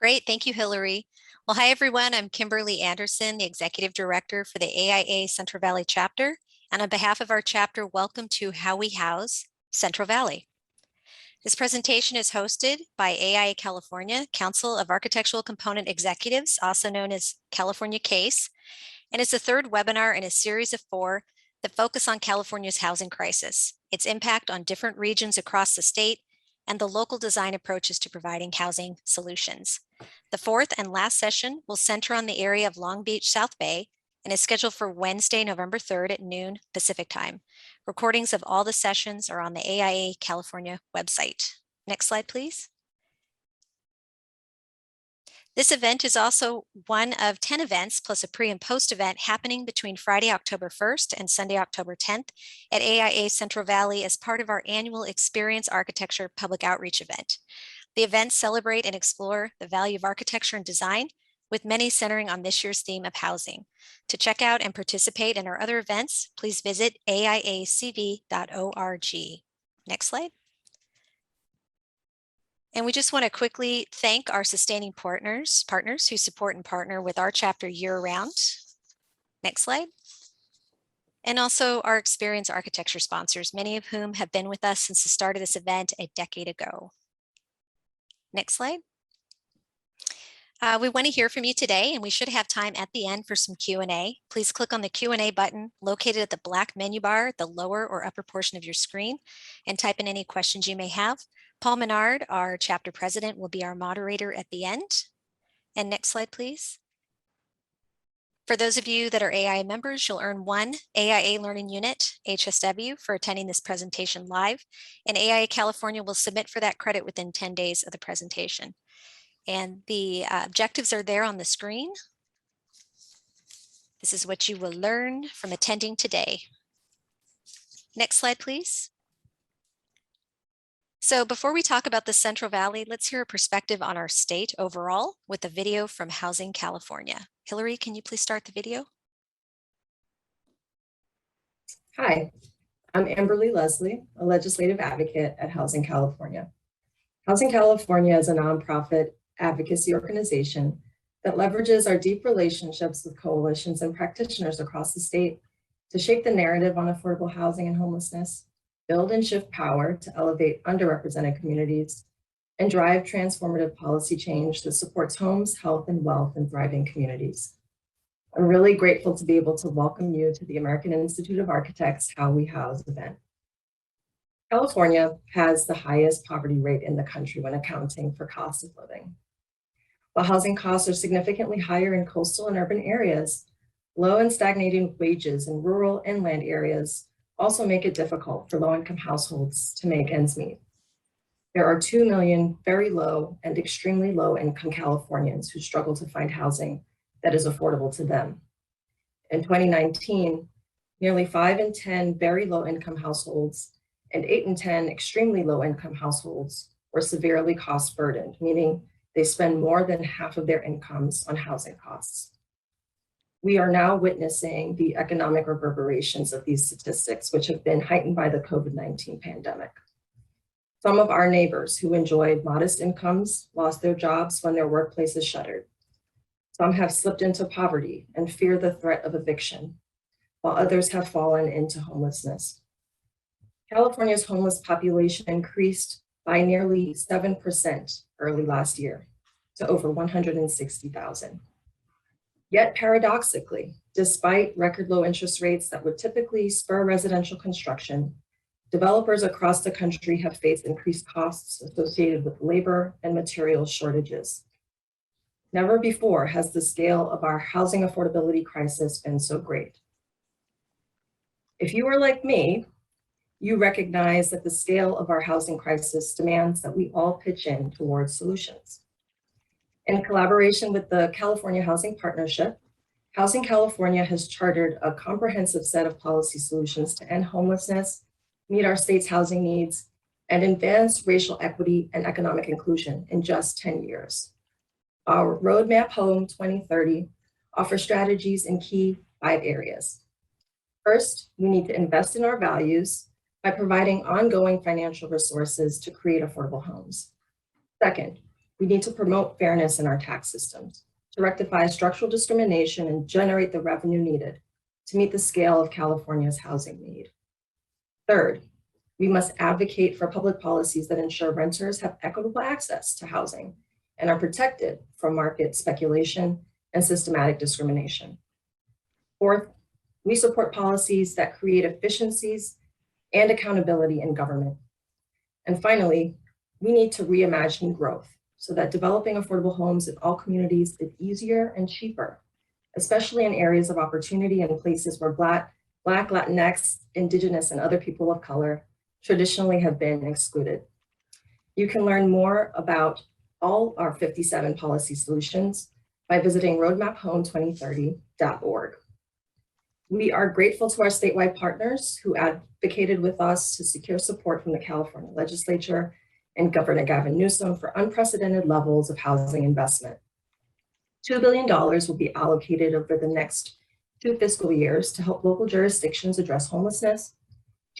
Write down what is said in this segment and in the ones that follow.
Great, thank you, Hillary. Well, hi everyone, I'm Kimberly Anderson, the Executive Director for the AIA Central Valley Chapter. And on behalf of our chapter, welcome to How We House Central Valley. This presentation is hosted by AIA California, Council of Architectural Component Executives, also known as California CACE, and it's the third webinar in a series of 4 that focus on California's housing crisis, its impact on different regions across the state, and the local design approaches to providing housing solutions. The fourth and last session will center on the area of Long Beach South Bay and is scheduled for Wednesday, November 3rd at noon Pacific time. Recordings of all the sessions are on the AIA California website. Next slide, please. This event is also one of 10 events plus a pre and post event happening between Friday, October 1st and Sunday, October 10th at AIA Central Valley as part of our annual Experience Architecture public outreach event. The events celebrate and explore the value of architecture and design, with many centering on this year's theme of housing. To check out and participate in our other events, please visit aiacv.org. Next slide. And we just want to quickly thank our sustaining partners who support and partner with our chapter year-round. Next slide. And also our Experience Architecture sponsors, many of whom have been with us since the start of this event a decade ago. Next slide. We want to hear from you today, and we should have time at the end for some Q&A. Please click on the Q&A button located at the black menu bar at the lower or upper portion of your screen and type in any questions you may have. Paul Menard, our chapter president, will be our moderator at the end. And next slide, please. For those of you that are AIA members, you'll earn 1 AIA Learning Unit, HSW, for attending this presentation live. And AIA California will submit for that credit within 10 days of the presentation. And the objectives are there on the screen. This is what you will learn from attending today. Next slide, please. So before we talk about the Central Valley, let's hear a perspective on our state overall with a video from Housing California. Hillary, can you please start the video? Hi, I'm Amberly Leslie, a legislative advocate at Housing California. Housing California is a nonprofit advocacy organization that leverages our deep relationships with coalitions and practitioners across the state to shape the narrative on affordable housing and homelessness, build and shift power to elevate underrepresented communities, and drive transformative policy change that supports homes, health, and wealth in thriving communities. I'm really grateful to be able to welcome you to the American Institute of Architects How We House event. California has the highest poverty rate in the country when accounting for cost of living. While housing costs are significantly higher in coastal and urban areas, low and stagnating wages in rural inland areas also make it difficult for low-income households to make ends meet. There are 2 million very low and extremely low-income Californians who struggle to find housing that is affordable to them. In 2019, nearly 5 in 10 very low-income households and 8 in 10 extremely low-income households were severely cost-burdened, meaning they spend more than half of their incomes on housing costs. We are now witnessing the economic reverberations of these statistics, which have been heightened by the COVID-19 pandemic. Some of our neighbors who enjoyed modest incomes lost their jobs when their workplaces shuttered. Some have slipped into poverty and fear the threat of eviction, while others have fallen into homelessness. California's homeless population increased by nearly 7% early last year to over 160,000. Yet paradoxically, despite record low interest rates that would typically spur residential construction, developers across the country have faced increased costs associated with labor and materials shortages. Never before has the scale of our housing affordability crisis been so great. If you are like me, you recognize that the scale of our housing crisis demands that we all pitch in towards solutions. In collaboration with the California Housing Partnership, Housing California has chartered a comprehensive set of policy solutions to end homelessness, meet our state's housing needs, and advance racial equity and economic inclusion in just 10 years. Our Roadmap Home 2030 offers strategies in key 5 areas. First, we need to invest in our values by providing ongoing financial resources to create affordable homes. Second, We need to promote fairness in our tax systems, to rectify structural discrimination and generate the revenue needed to meet the scale of California's housing need. Third, we must advocate for public policies that ensure renters have equitable access to housing and are protected from market speculation and systematic discrimination. Fourth, we support policies that create efficiencies and accountability in government. And finally, we need to reimagine growth so that developing affordable homes in all communities is easier and cheaper, especially in areas of opportunity and places where Black, Latinx, Indigenous, and other people of color traditionally have been excluded. You can learn more about all our 57 policy solutions by visiting roadmaphome2030.org. We are grateful to our statewide partners who advocated with us to secure support from the California legislature and Governor Gavin Newsom for unprecedented levels of housing investment. $2 billion will be allocated over the next 2 fiscal years to help local jurisdictions address homelessness.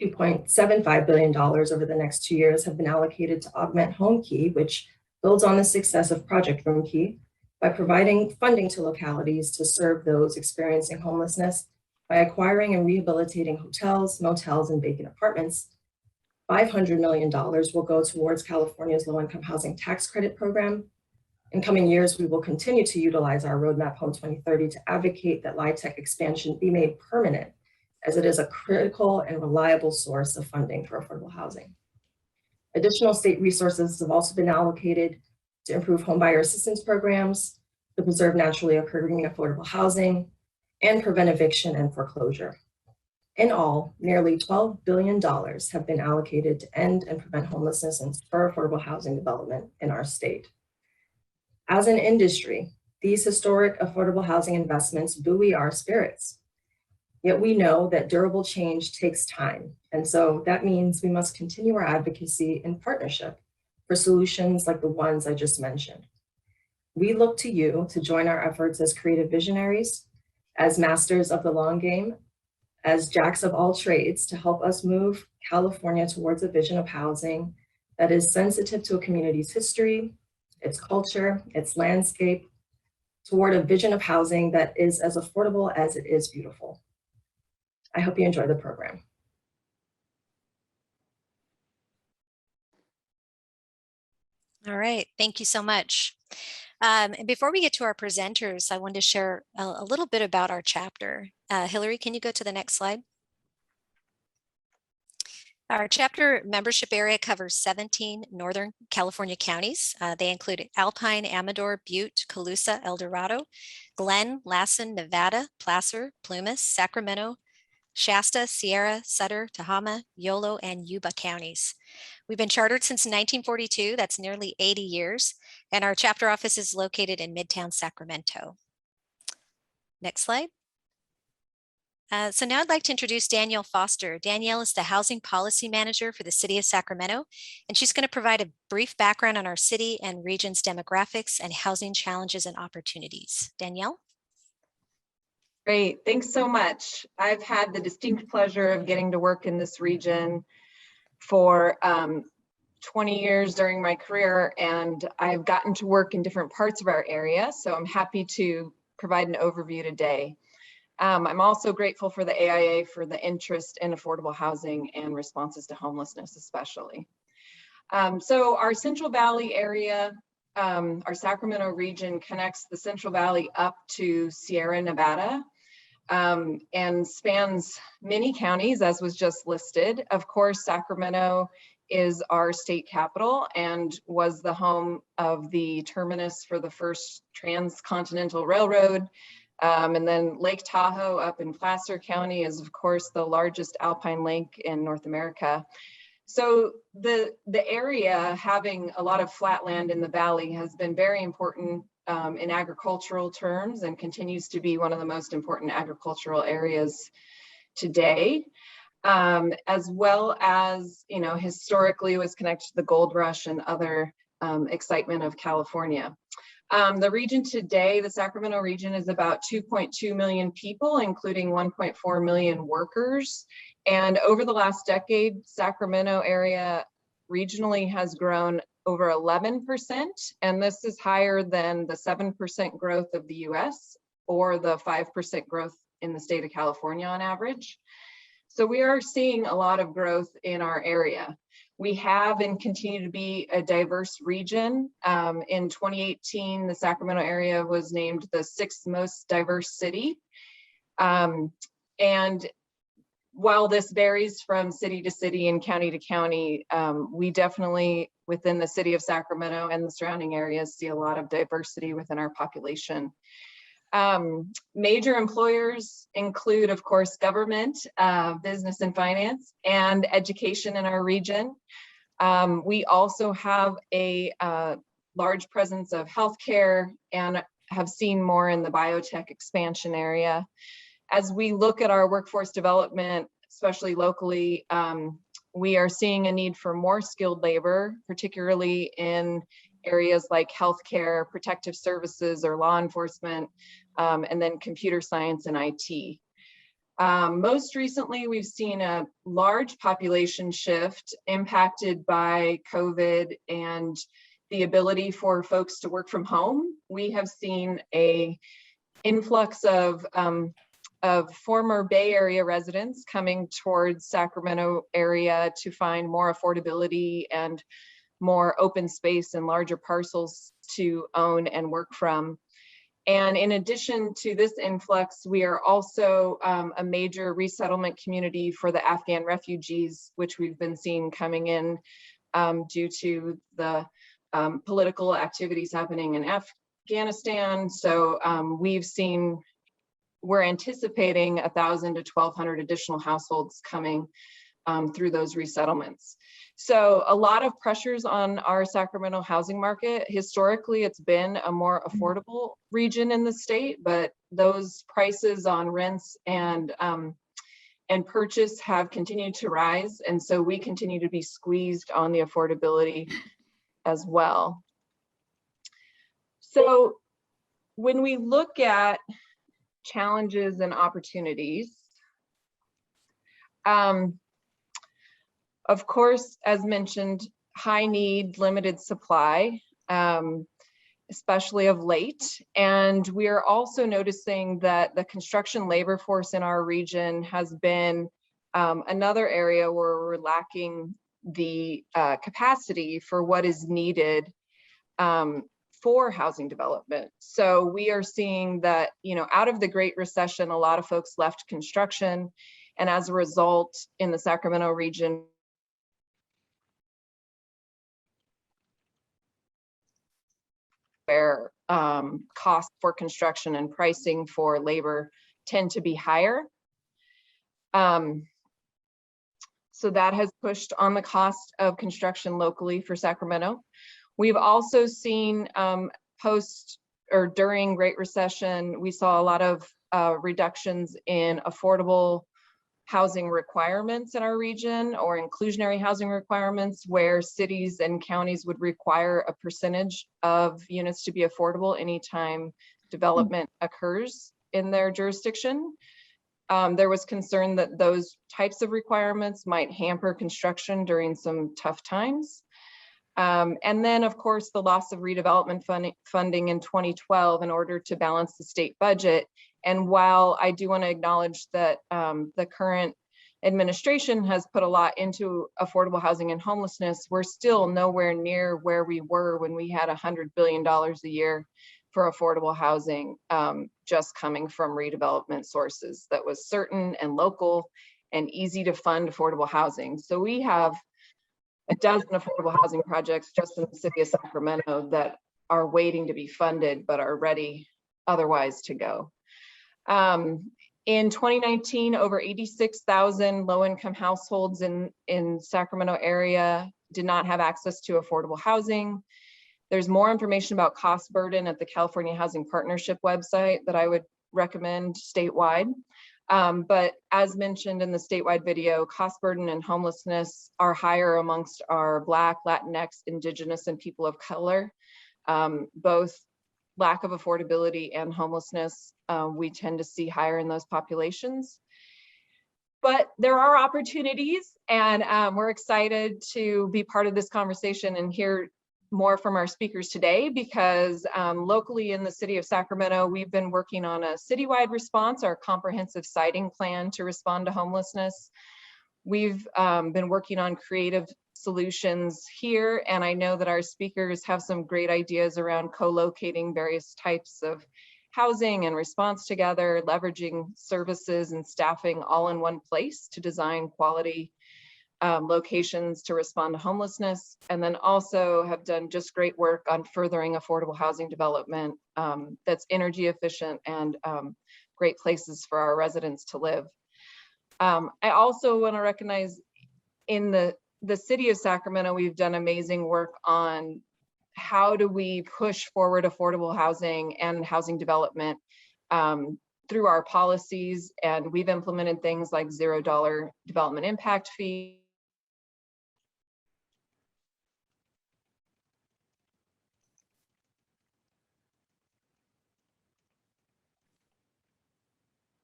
$2.75 billion over the next 2 years have been allocated to augment Home Key, which builds on the success of Project Room Key by providing funding to localities to serve those experiencing homelessness by acquiring and rehabilitating hotels, motels, and vacant apartments. $500 million will go towards California's low-income housing tax credit program. In coming years, we will continue to utilize our Roadmap Home 2030 to advocate that LIHTC expansion be made permanent, as it is a critical and reliable source of funding for affordable housing. Additional state resources have also been allocated to improve homebuyer assistance programs, to preserve naturally occurring affordable housing, and prevent eviction and foreclosure. In all, nearly $12 billion have been allocated to end and prevent homelessness and spur affordable housing development in our state. As an industry, these historic affordable housing investments buoy our spirits. Yet we know that durable change takes time. And so that means we must continue our advocacy in partnership for solutions like the ones I just mentioned. We look to you to join our efforts as creative visionaries, as masters of the long game, as jacks of all trades to help us move California towards a vision of housing that is sensitive to a community's history, its culture, its landscape, toward a vision of housing that is as affordable as it is beautiful. I hope you enjoy the program. All right, thank you so much. And before we get to our presenters, I wanted to share a little bit about our chapter. Hillary, can you go to the next slide? Our chapter membership area covers 17 Northern California counties. They include Alpine, Amador, Butte, Colusa, El Dorado, Glen, Lassen, Nevada, Placer, Plumas, Sacramento, Shasta, Sierra, Sutter, Tehama, Yolo, and Yuba counties. We've been chartered since 1942, that's nearly 80 years, and our chapter office is located in Midtown Sacramento. Next slide. So now I'd like to introduce Danielle Foster. Danielle is the Housing Policy Manager for the City of Sacramento, and she's going to provide a brief background on our city and region's demographics and housing challenges and opportunities. Danielle? Great, thanks so much. I've had the distinct pleasure of getting to work in this region for 20 years during my career, and I've gotten to work in different parts of our area, so I'm happy to provide an overview today. I'm also grateful for the AIA for the interest in affordable housing and responses to homelessness especially. So our Central Valley area, our Sacramento region connects the Central Valley up to Sierra Nevada and spans many counties, as was just listed. Of course, Sacramento is our state capital and was the home of the terminus for the first transcontinental railroad. And then Lake Tahoe up in Placer County is, of course, the largest alpine lake in North America. So the area, having a lot of flat land in the valley, has been very important in agricultural terms and continues to be one of the most important agricultural areas today, as well as, you know, historically was connected to the gold rush and other excitement of California. The region today, the Sacramento region, is about 2.2 million people, including 1.4 million workers. And over the last decade, Sacramento area regionally has grown over 11%, and this is higher than the 7% growth of the US or the 5% growth in the state of California on average. So we are seeing a lot of growth in our area. We have and continue to be a diverse region. In 2018, the Sacramento area was named the 6th most diverse city. And while this varies from city to city and county to county, we definitely within the city of Sacramento and the surrounding areas see a lot of diversity within our population. Major employers include, of course, government, business and finance, and education in our region. We also have a large presence of healthcare and have seen more in the biotech expansion area. As we look at our workforce development, especially locally, we are seeing a need for more skilled labor, particularly in areas like healthcare, protective services, or law enforcement, and then computer science and IT. Most recently, we've seen a large population shift impacted by COVID and the ability for folks to work from home. We have seen an influx of former Bay Area residents coming towards Sacramento area to find more affordability and more open space and larger parcels to own and work from. And in addition to this influx, we are also a major resettlement community for the Afghan refugees, which we've been seeing coming in due to the political activities happening in Afghanistan. So we're anticipating 1,000 to 1,200 additional households coming through those resettlements. So a lot of pressures on our Sacramento housing market. Historically, it's been a more affordable region in the state, but those prices on rents and purchase have continued to rise. And so we continue to be squeezed on the affordability as well. So when we look at challenges and opportunities, of course, as mentioned, high need, limited supply, especially of late. And we are also noticing that the construction labor force in our region has been another area where we're lacking the capacity for what is needed for housing development. So we are seeing that, out of the Great Recession, a lot of folks left construction. And as a result, in the Sacramento region, where costs for construction and pricing for labor tend to be higher. So that has pushed on the cost of construction locally for Sacramento. We've also seen during Great Recession, we saw a lot of reductions in affordable housing requirements in our region, or inclusionary housing requirements, where cities and counties would require a percentage of units to be affordable anytime development occurs in their jurisdiction. There was concern that those types of requirements might hamper construction during some tough times. And then, of course, the loss of redevelopment funding in 2012 in order to balance the state budget. And while I do want to acknowledge that the current administration has put a lot into affordable housing and homelessness, we're still nowhere near where we were when we had $100 billion a year for affordable housing just coming from redevelopment sources that was certain and local and easy to fund affordable housing. So we have a dozen affordable housing projects just in the city of Sacramento that are waiting to be funded, but are ready otherwise to go. In 2019, over 86,000 low-income households in Sacramento area did not have access to affordable housing. There's more information about cost burden at the California Housing Partnership website that I would recommend statewide. But as mentioned in the statewide video, cost burden and homelessness are higher amongst our Black, Latinx, Indigenous, and people of color. Both lack of affordability and homelessness, we tend to see higher in those populations. But there are opportunities, and we're excited to be part of this conversation and hear more from our speakers today because locally in the city of Sacramento, we've been working on a citywide response, our comprehensive siting plan to respond to homelessness. We've been working on creative solutions here, and I know that our speakers have some great ideas around co-locating various types of housing and response together, leveraging services and staffing all in one place to design quality locations to respond to homelessness, and then also have done just great work on furthering affordable housing development that's energy efficient and great places for our residents to live. I also want to recognize in the city of Sacramento, we've done amazing work on how do we push forward affordable housing and housing development through our policies, and we've implemented things like $0 development impact fee.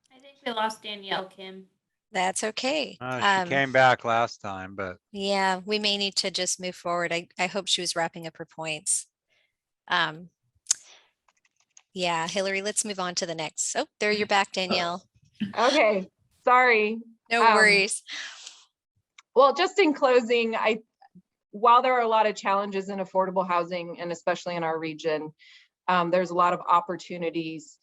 I think we lost Danielle, Kim. That's okay. She came back last time, but Yeah, we may need to just move forward. I hope she was wrapping up her points. Yeah, Hillary, let's move on to the next. Oh, there you're back, Danielle. Okay, sorry. No worries. Well, just in closing, while there are a lot of challenges in affordable housing, and especially in our region, there's a lot of opportunities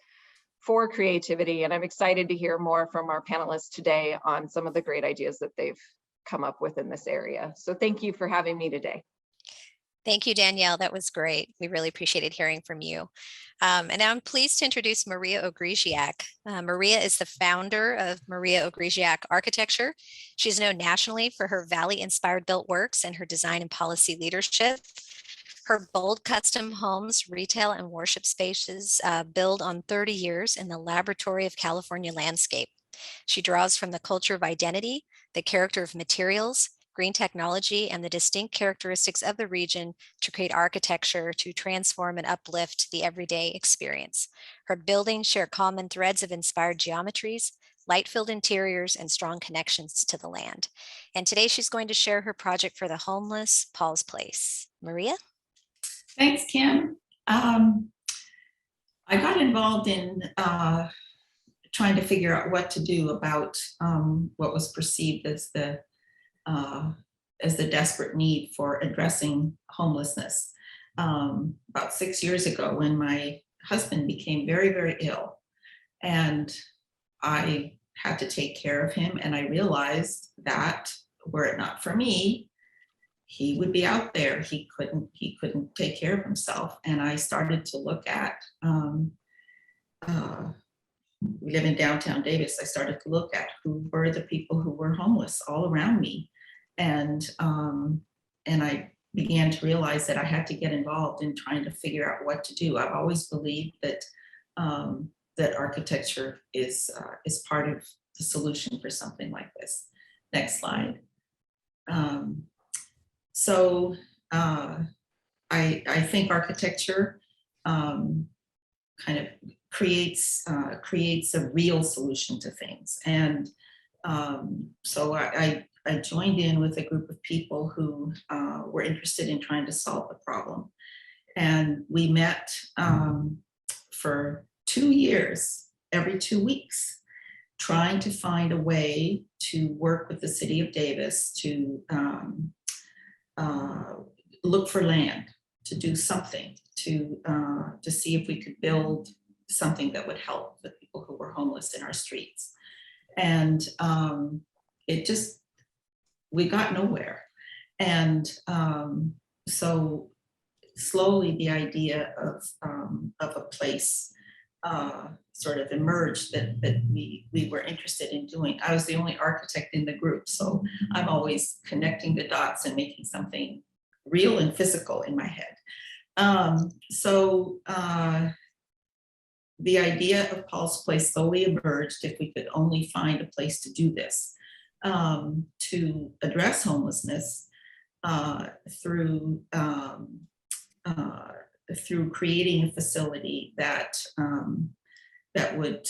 for creativity, and I'm excited to hear more from our panelists today on some of the great ideas that they've come up with in this area. So thank you for having me today. Thank you, Danielle. That was great. We really appreciated hearing from you. And now I'm pleased to introduce Maria Ogrydziak. Maria is the founder of Maria Ogrydziak Architecture. She's known nationally for her Valley-inspired built works and her design and policy leadership. Her bold custom homes, retail and worship spaces build on 30 years in the laboratory of California landscape. She draws from the culture of identity, the character of materials, green technology, and the distinct characteristics of the region to create architecture to transform and uplift the everyday experience. Her buildings share common threads of inspired geometries, light-filled interiors, and strong connections to the land. And today she's going to share her project for the homeless, Paul's Place. Maria? Thanks, Kim. I got involved in trying to figure out what to do about what was perceived as the desperate need for addressing homelessness. About 6 years ago, when my husband became very, very ill, and I had to take care of him, and I realized that were it not for me, he would be out there. He couldn't take care of himself. And I started to look at, we live in downtown Davis. I started to look at who were the people who were homeless all around me. And I began to realize that I had to get involved in trying to figure out what to do. I've always believed that that architecture is part of the solution for something like this. Next slide. So I think architecture kind of creates a real solution to things. And so I joined in with a group of people who were interested in trying to solve the problem. And we met for 2 years, every 2 weeks, trying to find a way to work with the city of Davis to look for land, to do something, to see if we could build something that would help the people who were homeless in our streets. And we got nowhere. And so slowly the idea of a place sort of emerged that we were interested in doing. I was the only architect in the group, so I'm always connecting the dots and making something real and physical in my head. So the idea of Paul's Place slowly emerged, if we could only find a place to do this, to address homelessness through creating a facility that would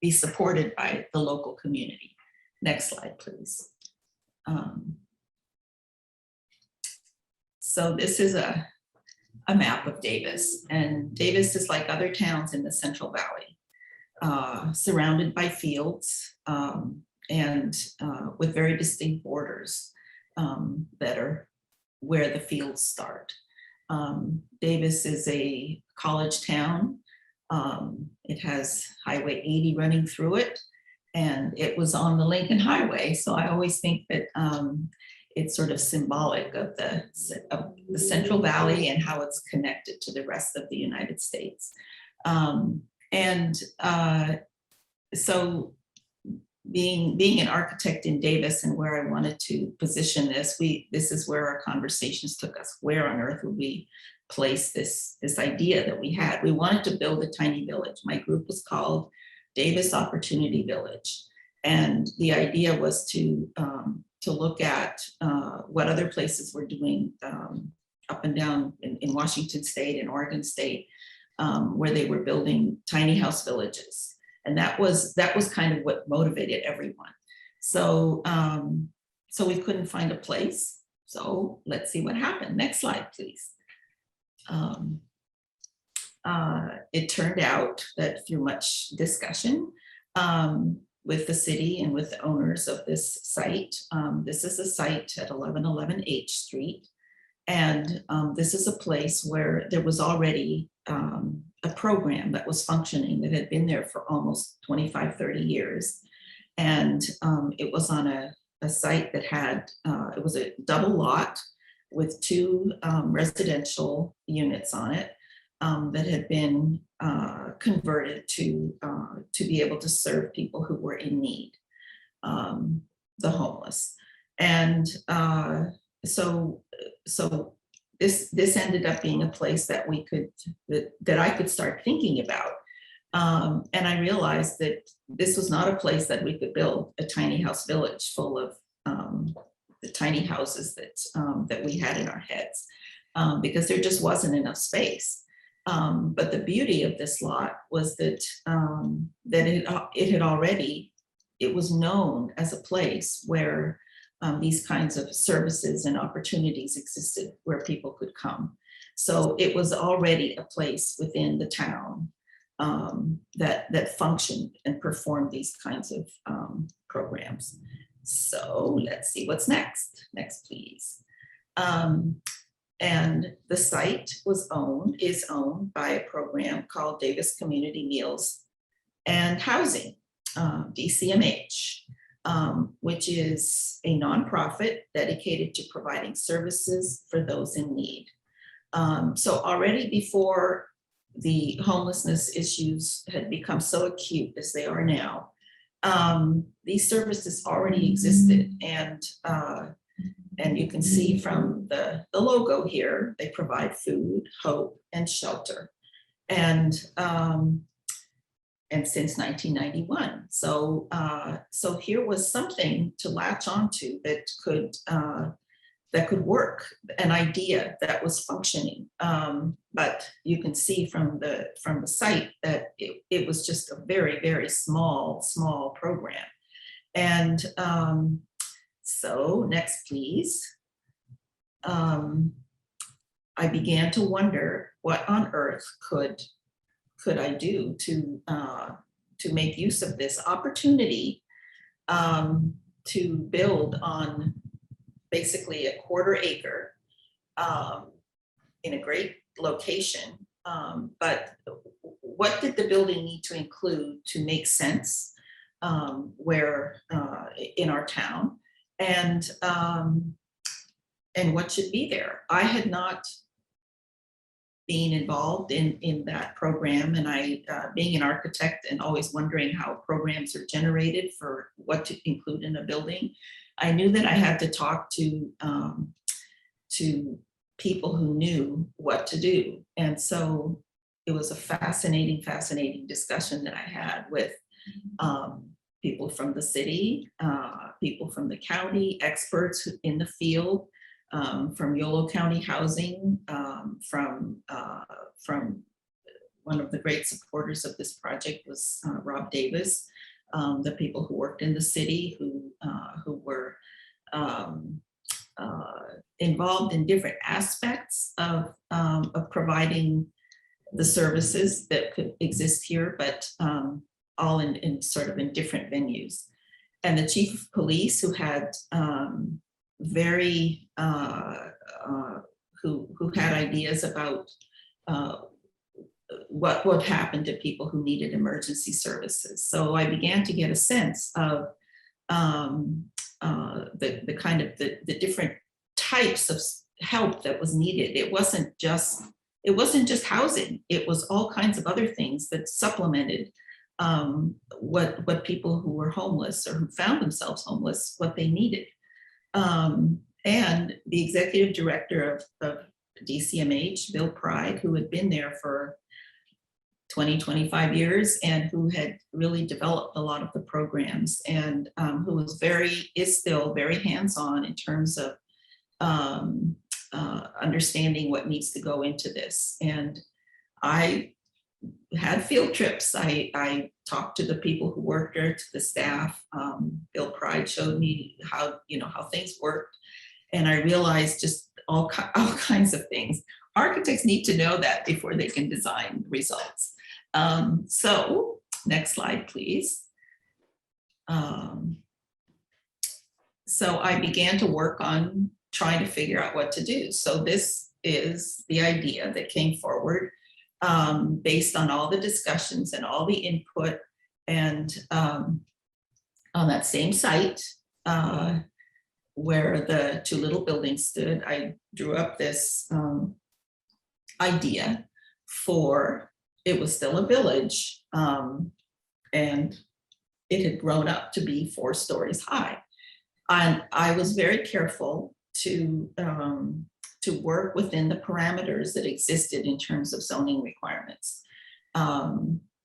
be supported by the local community. Next slide, please. So this is a map of Davis, and Davis is like other towns in the Central Valley, surrounded by fields and with very distinct borders that are where the fields start. Davis is a college town. It has Highway 80 running through it, and it was on the Lincoln Highway. So I always think that it's sort of symbolic of the Central Valley and how it's connected to the rest of the United States. So being an architect in Davis and where I wanted to position this, this is where our conversations took us. Where on earth would we place this idea that we had? We wanted to build a tiny village. My group was called Davis Opportunity Village. And the idea was to look at what other places were doing up and down in Washington State and Oregon State, where they were building tiny house villages. And that was kind of what motivated everyone. So, so we couldn't find a place. So let's see what happened. Next slide, please. It turned out that through much discussion with the city and with the owners of this site, this is a site at 1111 H Street. And this is a place where there was already a program that was functioning that had been there for almost 25, 30 years. And it was on a site that had, it was a double lot with 2 residential units on it that had been converted to be able to serve people who were in need, the homeless. And so this ended up being a place that we could, that I could start thinking about. And I realized that this was not a place that we could build a tiny house village full of the tiny houses that we had in our heads, because there just wasn't enough space. But the beauty of this lot was that it was known as a place where these kinds of services and opportunities existed where people could come. So it was already a place within the town that functioned and performed these kinds of programs. So let's see what's next. Next, please. And the site is owned by a program called Davis Community Meals and Housing, DCMH. Which is a nonprofit dedicated to providing services for those in need. So already before the homelessness issues had become so acute as they are now, these services already existed. And you can see from the logo here, they provide food, hope, and shelter. And since 1991. So here was something to latch onto that could work, an idea that was functioning. But you can see from the site that it was just a very, very small program. And so next, please. I began to wonder what on earth could I do to make use of this opportunity to build on basically a 1/4 acre in a great location. But what did the building need to include to make sense where in our town, and what should be there? I had not being involved in that program, and I being an architect and always wondering how programs are generated for what to include in a building, I knew that I had to talk to people who knew what to do. And so it was a fascinating discussion that I had with people from the city, people from the county, experts in the field, from Yolo County Housing, from one of the great supporters of this project was Rob Davis, the people who worked in the city who were involved in different aspects of providing the services that could exist here, but all in sort of in different venues. And the chief of police, who had who had ideas about what would happen to people who needed emergency services. So I began to get a sense of the kind of the different types of help that was needed. It wasn't just housing. It was all kinds of other things that supplemented what people who were homeless or who found themselves homeless, what they needed. And the executive director of DCMH, Bill Pride, who had been there for 25 years and who had really developed a lot of the programs, and who is still very hands-on in terms of understanding what needs to go into this. And I had field trips. I talked to the people who worked there, to the staff. Bill Pride showed me how things worked. And I realized just all kinds of things. Architects need to know that before they can design results. So next slide, please. So I began to work on trying to figure out what to do. So this is the idea that came forward based on all the discussions and all the input. And on that same site where the two little buildings stood, I drew up this idea for, it was still a village, and it had grown up to be 4 stories high. And I was very careful to work within the parameters that existed in terms of zoning requirements.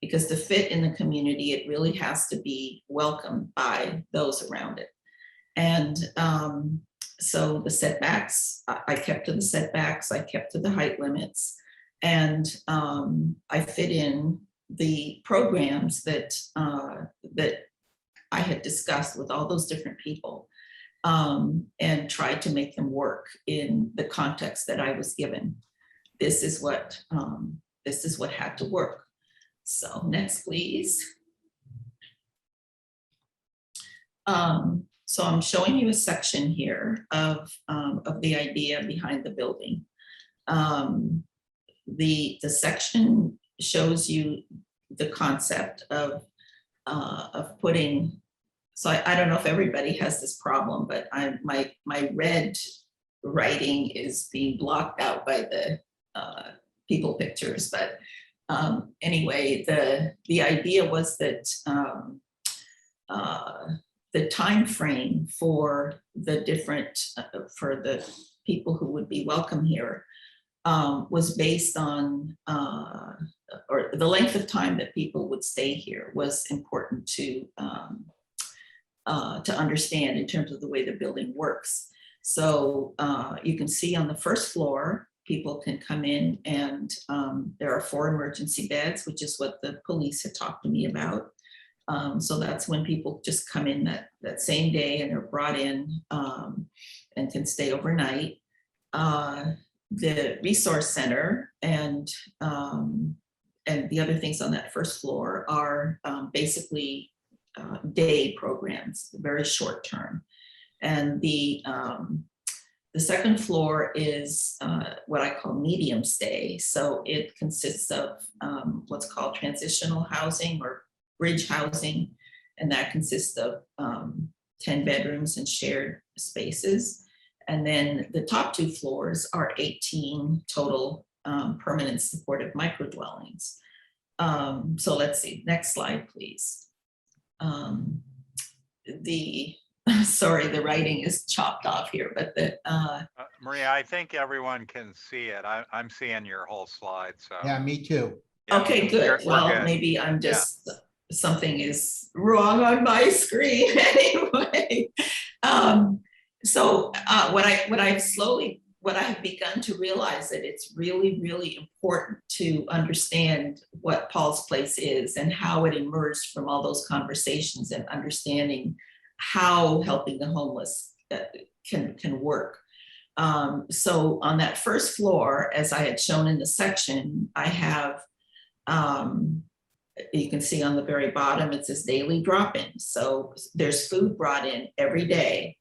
Because to fit in the community, it really has to be welcomed by those around it. And so the setbacks, I kept to the setbacks, I kept to the height limits, and I fit in the programs that I had discussed with all those different people, and tried to make them work in the context that I was given. This is what had to work. So next, please. So I'm showing you a section here of the idea behind the building. The section shows you the concept of putting. So I don't know if everybody has this problem, but my red writing is being blocked out by the people pictures. But anyway, the idea was that the time frame for the different for the people who would be welcome here was based on or the length of time that people would stay here was important to understand in terms of the way the building works. So you can see on the first floor, people can come in, and there are 4 emergency beds, which is what the police had talked to me about. So that's when people just come in that same day and are brought in and can stay overnight. The resource center and the other things on that first floor are basically day programs, very short term. And the second floor is what I call medium stay. So it consists of what's called transitional housing or bridge housing, and that consists of 10 bedrooms and shared spaces. And then the top 2 floors are 18 total permanent supportive micro dwellings. So let's see, next slide, please. Sorry, the writing is chopped off here, but Maria, I think everyone can see it. I'm seeing your whole slide, so. Yeah, me too. Yeah, okay, good. we're Well, good. maybe I'm just, something is wrong on my screen anyway. So what I've begun to realize that it's really, really important to understand what Paul's Place is and how it emerged from all those conversations, and understanding how helping the homeless can work. So on that first floor, as I had shown in the section, I have, you can see on the very bottom, it says daily drop-in. So there's food brought in every day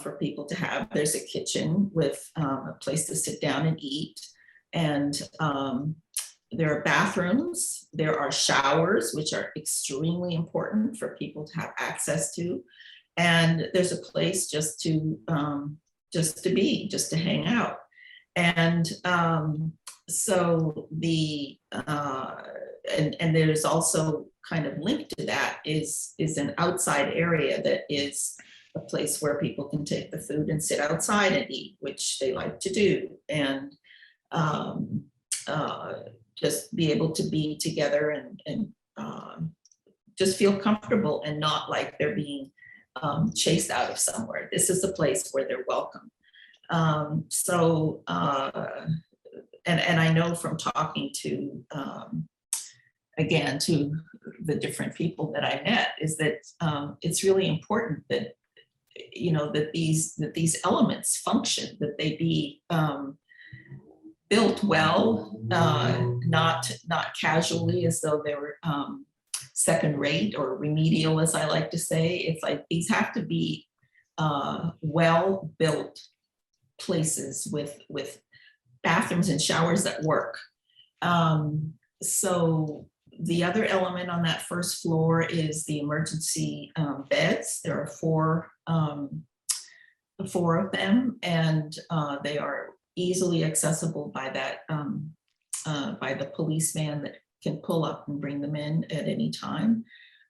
for people to have. There's a kitchen with a place to sit down and eat. And there are bathrooms, there are showers, which are extremely important for people to have access to. And there's a place just to be, just to hang out. And so the, and there's also kind of linked to that is an outside area that is a place where people can take the food and sit outside and eat, which they like to do. And just be able to be together and just feel comfortable and not like they're being chased out of somewhere. This is a place where they're welcome. And I know from talking to, again, to the different people that I met, is that it's really important that, you know, that these elements function, that they be built well, not casually as though they were second rate or remedial, as I like to say. It's like these have to be well built places with bathrooms and showers that work. So the other element on that first floor is the emergency beds. There are four of them, and they are easily accessible by that by the policeman that can pull up and bring them in at any time.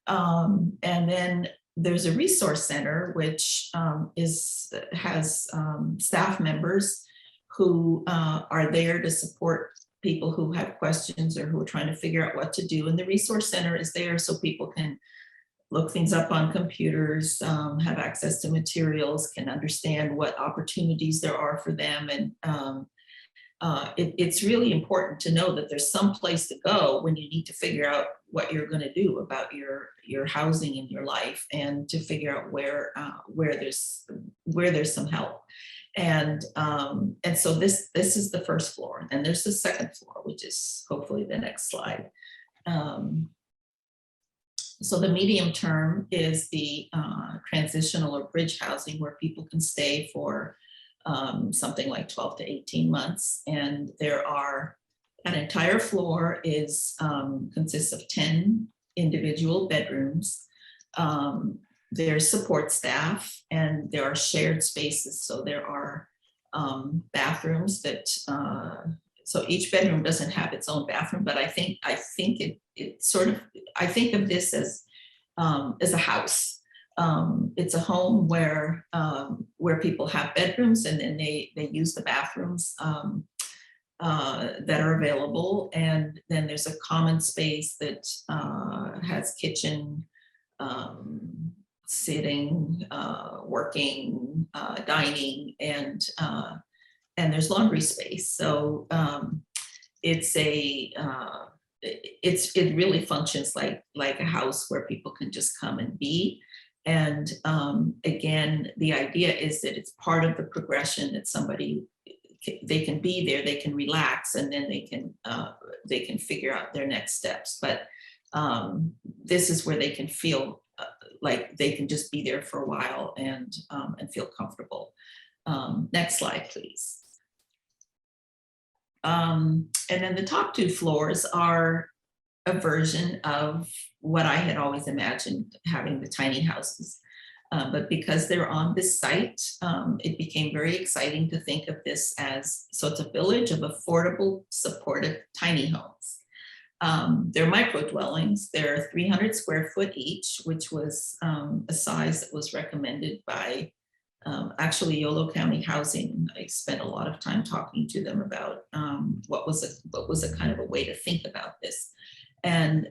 And then there's a resource center which has staff members who are there to support people who have questions or who are trying to figure out what to do. And the resource center is there so people can look things up on computers, have access to materials, can understand what opportunities there are for them. And it's really important to know that there's some place to go when you need to figure out what you're going to do about your housing in your life, and to figure out where there's some help. And so this is the first floor, and there's the second floor, which is hopefully the next slide. So the medium term is the transitional or bridge housing, where people can stay for something like 12 to 18 months. And there are, an entire floor consists of 10 individual bedrooms. There's support staff, and there are shared spaces. So there are bathrooms that, so each bedroom doesn't have its own bathroom, but I think it sort of, I think of this as a house. It's a home where people have bedrooms, and then they use the bathrooms that are available. And then there's a common space that has kitchen, sitting, working, dining, and there's laundry space. So it really functions like a house where people can just come and be. And again, the idea is that it's part of the progression, that they can be there, they can relax, and then they can figure out their next steps. But this is where they can feel like they can just be there for a while and feel comfortable. Next slide, please. And then the top two floors are a version of what I had always imagined, having the tiny houses. But because they're on this site, it became very exciting to think of this as, so it's a village of affordable, supportive tiny homes. They're micro dwellings. They're 300 square foot each, which was a size that was recommended by actually Yolo County Housing. I spent a lot of time talking to them about what was a kind of a way to think about this. And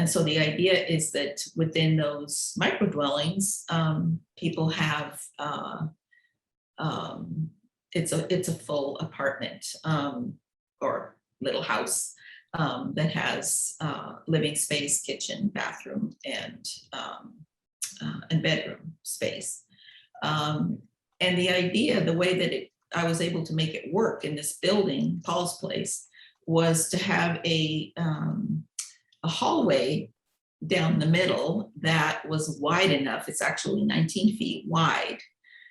so the idea is that within those micro dwellings, people have it's a full apartment or little house that has living space, kitchen, bathroom, and and bedroom space. And the idea, the way that I was able to make it work in this building, Paul's Place, was to have a hallway down the middle that was wide enough. It's actually 19 feet wide,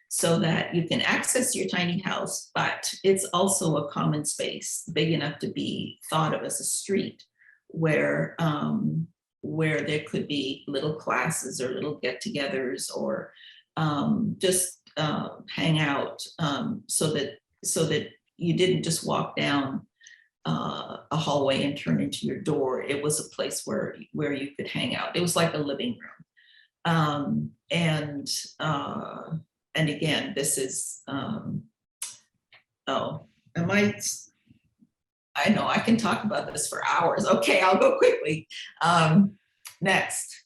so that you can access your tiny house, but it's also a common space big enough to be thought of as a street where there could be little classes or little get-togethers, or just hang out, so that you didn't just walk down a hallway and turn into your door. It was a place where you could hang out. It was like a living room. And again, this is, oh, I know I can talk about this for hours. Okay, I'll go quickly. Next.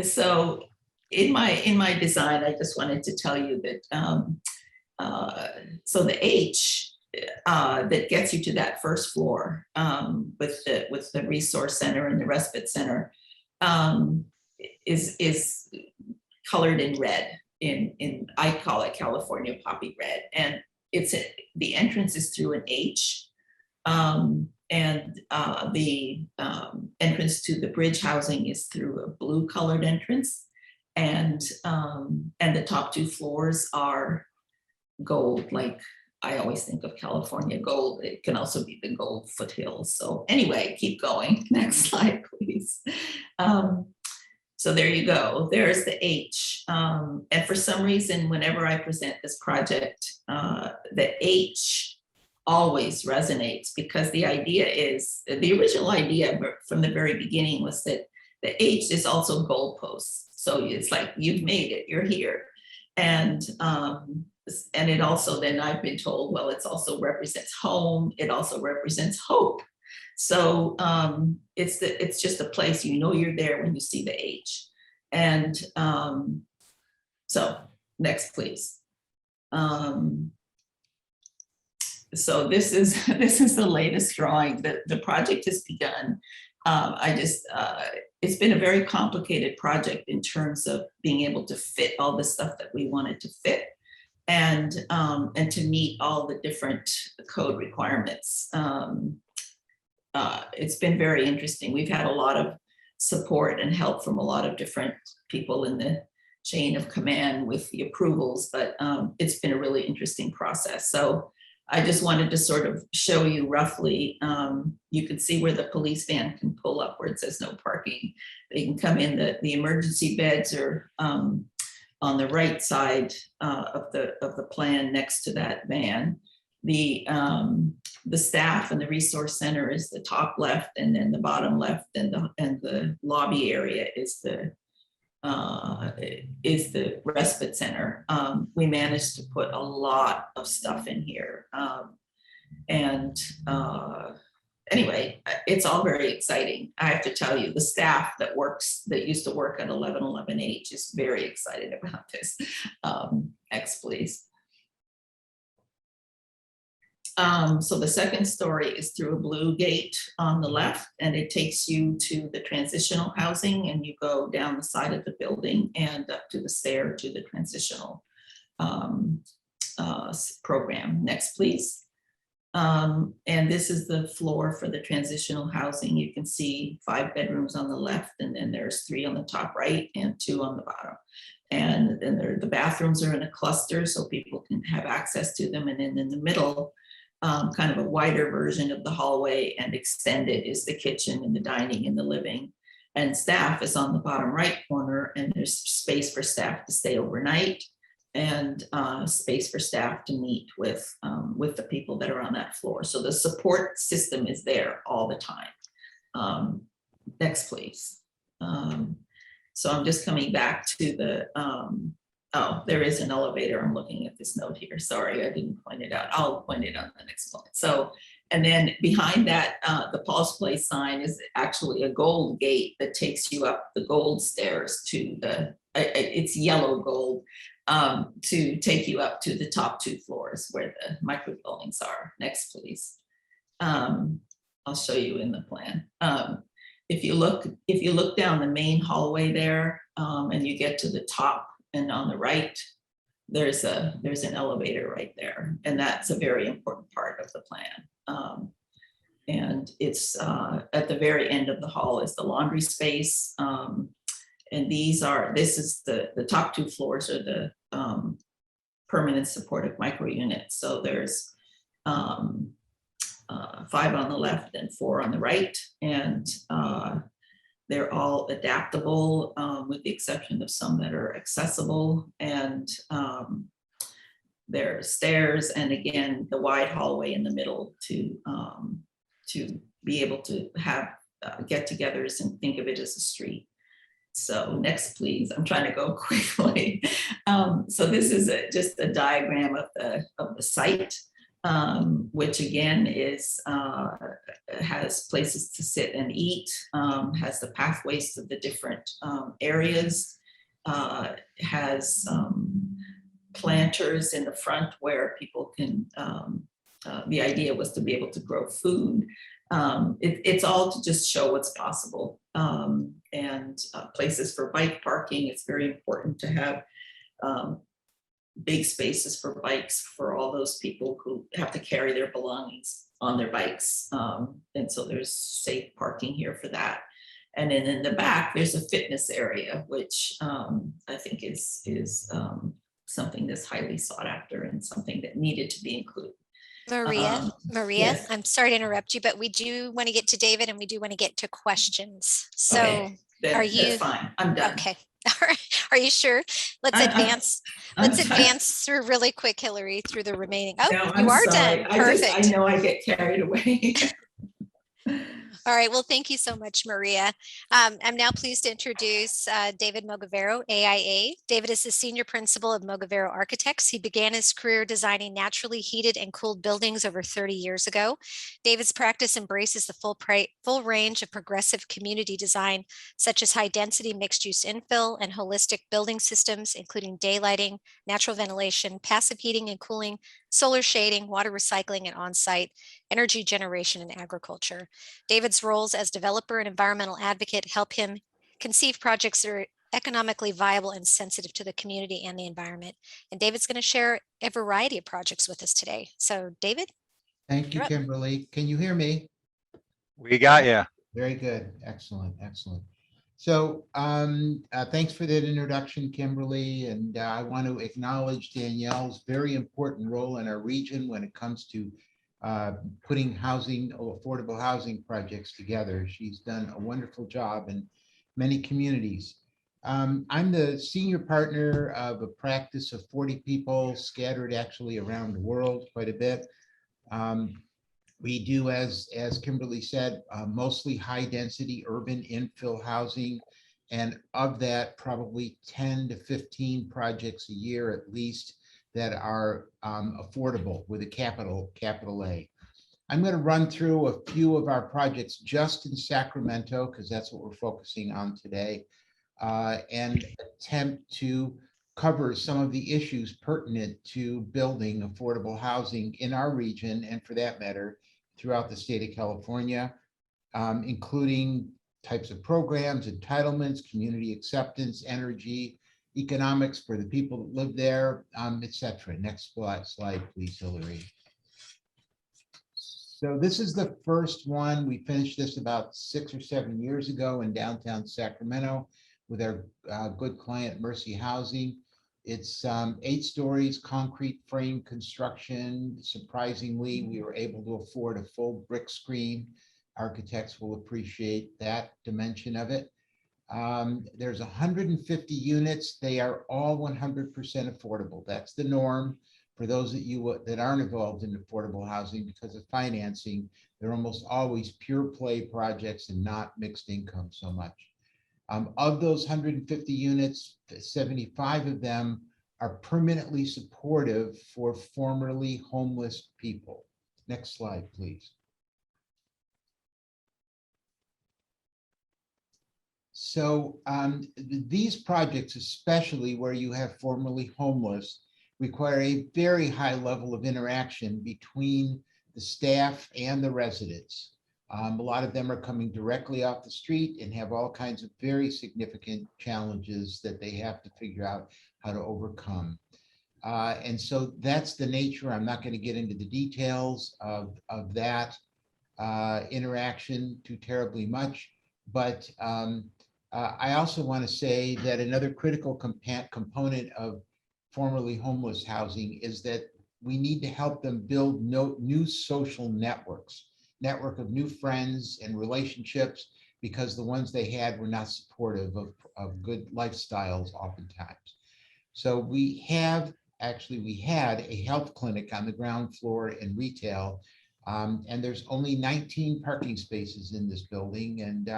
So in my design, I just wanted to tell you that, so the H that gets you to that first floor, with the resource center and the respite center, is colored in red. I call it California poppy red, and the entrance is through an H, and the entrance to the bridge housing is through a blue colored entrance, and the top two floors are gold. Like, I always think of California gold. It can also be the gold foothills. So anyway, keep going. Next slide, please. So there you go. There's the H. And for some reason, whenever I present this project, the H always resonates, because the original idea from the very beginning was that the H is also goalposts. So it's like, you've made it, you're here. And it also, then I've been told, well, it also represents home. It also represents hope. So it's just a place, you're there when you see the H. And so next, please. So this is the latest drawing. The project has begun. It's been a very complicated project in terms of being able to fit all the stuff that we wanted to fit, and to meet all the different code requirements. It's been very interesting. We've had a lot of support and help from a lot of different people in the chain of command with the approvals, but it's been a really interesting process. So I just wanted to sort of show you roughly, you can see where the police van can pull up where it says no parking. They can come in, the emergency beds are on the right side of the plan next to that van. The staff and the resource center is the top left, and then the bottom left, and the lobby area is the respite center. We managed to put a lot of stuff in here. Anyway, it's all very exciting. I have to tell you, the staff that used to work at 1111H is very excited about this. Next, please. So the second story is through a blue gate on the left, and it takes you to the transitional housing, and you go down the side of the building and up to the stair to the transitional program. Next, please. And this is the floor for the transitional housing. You can see 5 bedrooms on the left, and then there's 3 on the top right and 2 on the bottom. And then the bathrooms are in a cluster so people can have access to them. And then in the middle, kind of a wider version of the hallway and extended, is the kitchen and the dining and the living. And staff is on the bottom right corner, and there's space for staff to stay overnight, and space for staff to meet with the people that are on that floor. So the support system is there all the time. Next, please. So I'm just coming back to the, oh, there is an elevator. I'm looking at this note here. Sorry, I didn't point it out. I'll point it out on the next slide. So, and then behind that, the Paul's Place sign is actually a gold gate that takes you up the gold stairs to the, it's yellow gold, to take you up to the top 2 floors where the micro buildings are. Next, please. I'll show you in the plan. If you look down the main hallway there, and you get to the top, and on the right, there's an elevator right there, and that's a very important part of the plan. And it's at the very end of the hall is the laundry space. And this is the top 2 floors are the permanent supportive micro units. So there's 5 on the left and 4 on the right. And they're all adaptable with the exception of some that are accessible. And there are stairs, and again, the wide hallway in the middle to be able to have get-togethers and think of it as a street. So next, please. I'm trying to go quickly. So this is just a diagram of the site, which again has places to sit and eat, has the pathways to the different areas, has planters in the front where people can, the idea was to be able to grow food. It's all to just show what's possible, and places for bike parking. It's very important to have big spaces for bikes for all those people who have to carry their belongings on their bikes. And so there's safe parking here for that. And then in the back, there's a fitness area, which I think is something that's highly sought after and something that needed to be included. Maria, Yes. I'm sorry to interrupt you, but we do want to get to David and we do want to get to questions. So Okay, that's fine. I'm done. okay. All right. Are you sure? Let's advance. Let's advance through really quick, Hillary, through the remaining. Oh, No, you I'm are sorry. done. Perfect. I know I get carried away. All right. Well, thank you so much, Maria. I'm now pleased to introduce David Mogavero, AIA. David is the senior principal of Mogavero Architects. He began his career designing naturally heated and cooled buildings over 30 years ago. David's practice embraces the full range of progressive community design, such as high-density mixed-use infill and holistic building systems, including daylighting, natural ventilation, passive heating and cooling, solar shading, water recycling, and on-site energy generation and agriculture. David's roles as developer and environmental advocate help him conceive projects that are economically viable and sensitive to the community and the environment. And David's going to share a variety of projects with us today. So David? Thank you, You're up. Kimberly. Can you hear me? We got you. Very good. Excellent. Excellent. So thanks for that introduction, Kimberly. And I want to acknowledge Danielle's very important role in our region when it comes to putting affordable housing projects together. She's done a wonderful job in many communities. I'm the senior partner of a practice of 40 people scattered actually around the world quite a bit. We do, as Kimberly said, mostly high density urban infill housing. And of that, probably 10 to 15 projects a year at least that are affordable with a capital A. I'm going to run through a few of our projects just in Sacramento, because that's what we're focusing on today, and attempt to cover some of the issues pertinent to building affordable housing in our region, and for that matter, throughout the state of California, including types of programs, entitlements, community acceptance, energy, economics for the people that live there, etc. Next slide, please, Hillary. So this is the first one. We finished this about 6 or 7 years ago in downtown Sacramento with our good client, Mercy Housing. It's 8 stories, concrete frame construction. Surprisingly, we were able to afford a full brick screen. Architects will appreciate that dimension of it. There's 150 units. They are all 100% affordable. That's the norm for those of you that aren't involved in affordable housing because of financing. They're almost always pure play projects and not mixed income so much. Of those 150 units, 75 of them are permanently supportive for formerly homeless people. Next slide, please. So these projects, especially where you have formerly homeless, require a very high level of interaction between the staff and the residents. A lot of them are coming directly off the street and have all kinds of very significant challenges that they have to figure out how to overcome. And so that's the nature. I'm not going to get into the details of that interaction too terribly much, but I also want to say that another critical component of formerly homeless housing is that we need to help them build new social network of new friends and relationships, because the ones they had were not supportive of good lifestyles oftentimes. So we had a health clinic on the ground floor in retail, and there's only 19 parking spaces in this building. And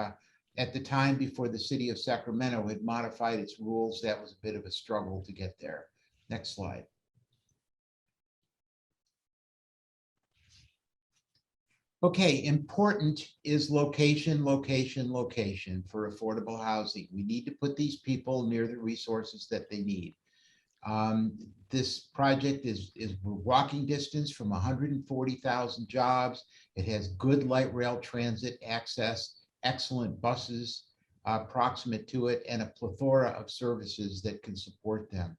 at the time, before the city of Sacramento had modified its rules, that was a bit of a struggle to get there. Next slide. Okay, important is location, location, location for affordable housing. We need to put these people near the resources that they need. This project is walking distance from 140,000 jobs. It has good light rail transit access, excellent buses proximate to it, and a plethora of services that can support them.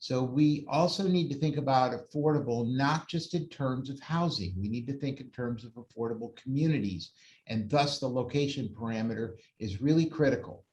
So we also need to think about affordable, not just in terms of housing. We need to think in terms of affordable communities, and thus the location parameter is really critical.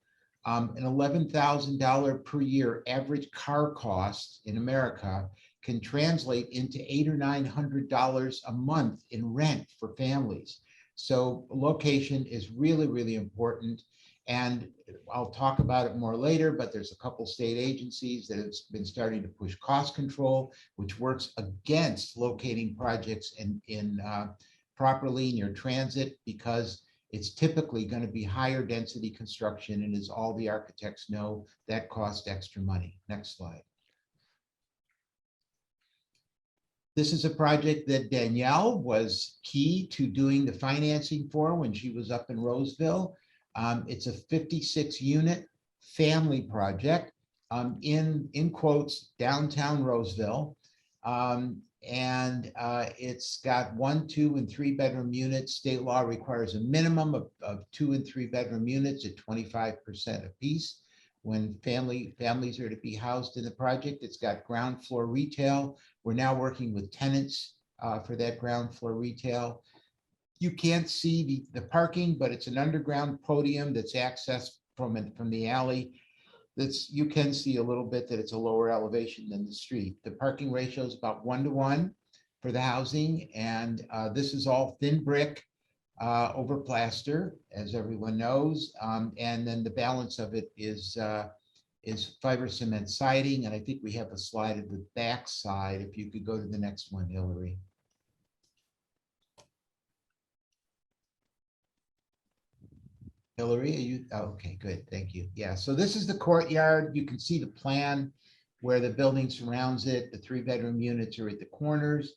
An $11,000 per year average car cost in America can translate into $800 or $900 a month in rent for families. So location is really, really important. And I'll talk about it more later, but there's a couple state agencies that have been starting to push cost control, which works against locating projects in properly near transit, because it's typically going to be higher density construction, and as all the architects know, that costs extra money. Next slide. This is a project that Danielle was key to doing the financing for when she was up in Roseville. It's a 56 unit family project in quotes, downtown Roseville. It's got 1, 2, and 3 bedroom units. State law requires a minimum of 2 and 3 bedroom units at 25% apiece when families are to be housed in the project. It's got ground floor retail. We're now working with tenants for that ground floor retail. You can't see the parking, but it's an underground podium that's accessed from the alley. You can see a little bit that it's a lower elevation than the street. The parking ratio is about 1-to-1 for the housing, and this is all thin brick over plaster, as everyone knows, and then the balance of it is fiber cement siding, and I think we have a slide of the back side. If you could go to the next one, Hillary. Hillary, are you? Oh, okay, good, thank you. Yeah, so this is the courtyard. You can see the plan where the building surrounds it. The 3 bedroom units are at the corners.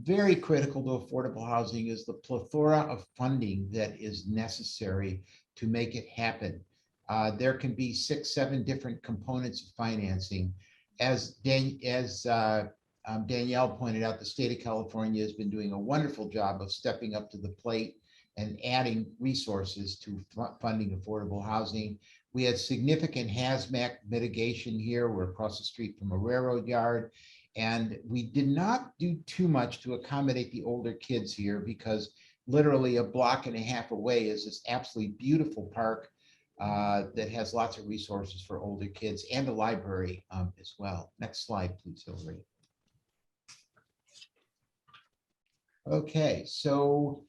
Very critical to affordable housing is the plethora of funding that is necessary to make it happen. There can be 6, 7 different components of financing. As Danielle pointed out, the state of California has been doing a wonderful job of stepping up to the plate and adding resources to funding affordable housing. We had significant hazmat mitigation here. We're across the street from a railroad yard, and we did not do too much to accommodate the older kids here, because literally a block and a half away is this absolutely beautiful park that has lots of resources for older kids, and a library as well. Next slide, please, Hillary. Okay, so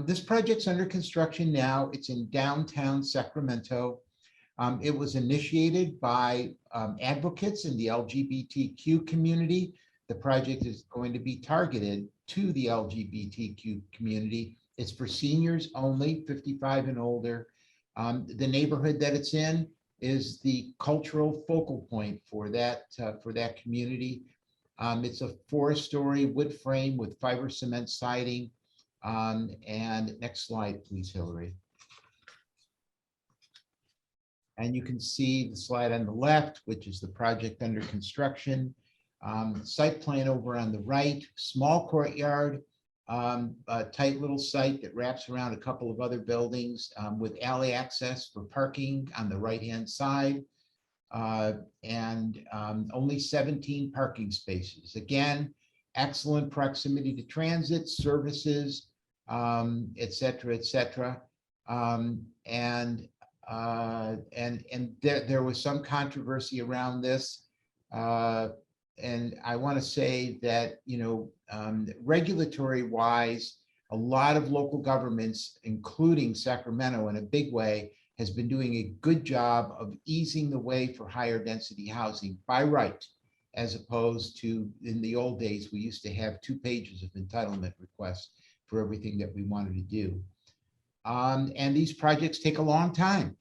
this project's under construction now. It's in downtown Sacramento. It was initiated by advocates in the LGBTQ community. The project is going to be targeted to the LGBTQ community. It's for seniors only, 55 and older. The neighborhood that it's in is the cultural focal point for that community. It's a 4-story wood frame with fiber cement siding. And next slide, please, Hillary. And you can see the slide on the left, which is the project under construction. Site plan over on the right, small courtyard, A tight little site that wraps around a couple of other buildings with alley access for parking on the right-hand side. And only 17 parking spaces. Again, excellent proximity to transit, services, et cetera, et cetera. And there was some controversy around this. And I want to say that, you know, regulatory wise, a lot of local governments, including Sacramento in a big way, has been doing a good job of easing the way for higher density housing by right, as opposed to in the old days, we used to have 2 pages of entitlement requests for everything that we wanted to do. And these projects take a long time.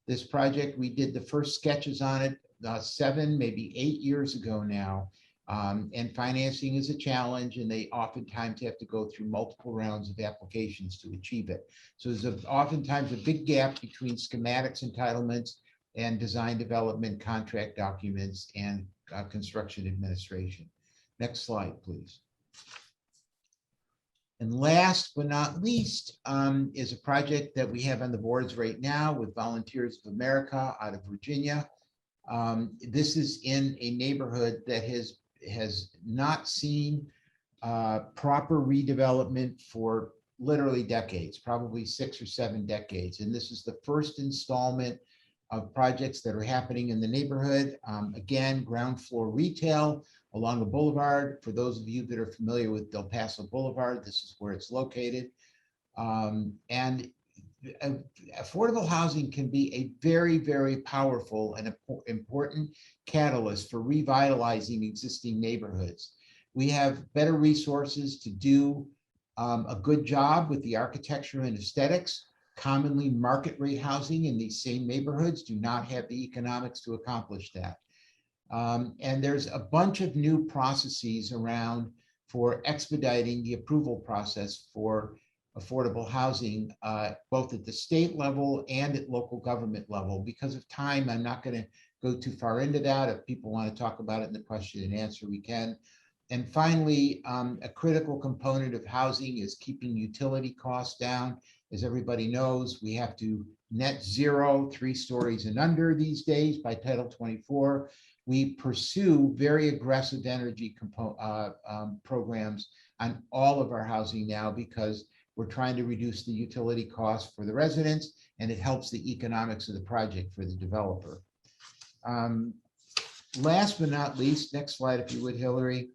This project, we did the first sketches on it 7, maybe 8 years ago now. And financing is a challenge, and they oftentimes have to go through multiple rounds of applications to achieve it. So there's oftentimes a big gap between schematics, entitlements, and design development, contract documents, and construction administration. Next slide, please. And last but not least is a project that we have on the boards right now with Volunteers of America out of Virginia. This is in a neighborhood that has not seen proper redevelopment for literally decades, probably 6 or 7 decades. And this is the first installment of projects that are happening in the neighborhood. Again, ground floor retail along the boulevard. For those of you that are familiar with Del Paso Boulevard, this is where it's located. And affordable housing can be a very, very powerful and important catalyst for revitalizing existing neighborhoods. We have better resources to do a good job with the architecture and aesthetics. Commonly market rate housing in these same neighborhoods do not have the economics to accomplish that. And there's a bunch of new processes around for expediting the approval process for affordable housing, both at the state level and at local government level. Because of time, I'm not going to go too far into that. If people want to talk about it in the question and answer, we can. And finally, a critical component of housing is keeping utility costs down. As everybody knows, we have to net zero 3 stories and under these days by Title 24. We pursue very aggressive energy programs on all of our housing now because we're trying to reduce the utility costs for the residents, and it helps the economics of the project for the developer. Last but not least, next slide, if you would, Hillary.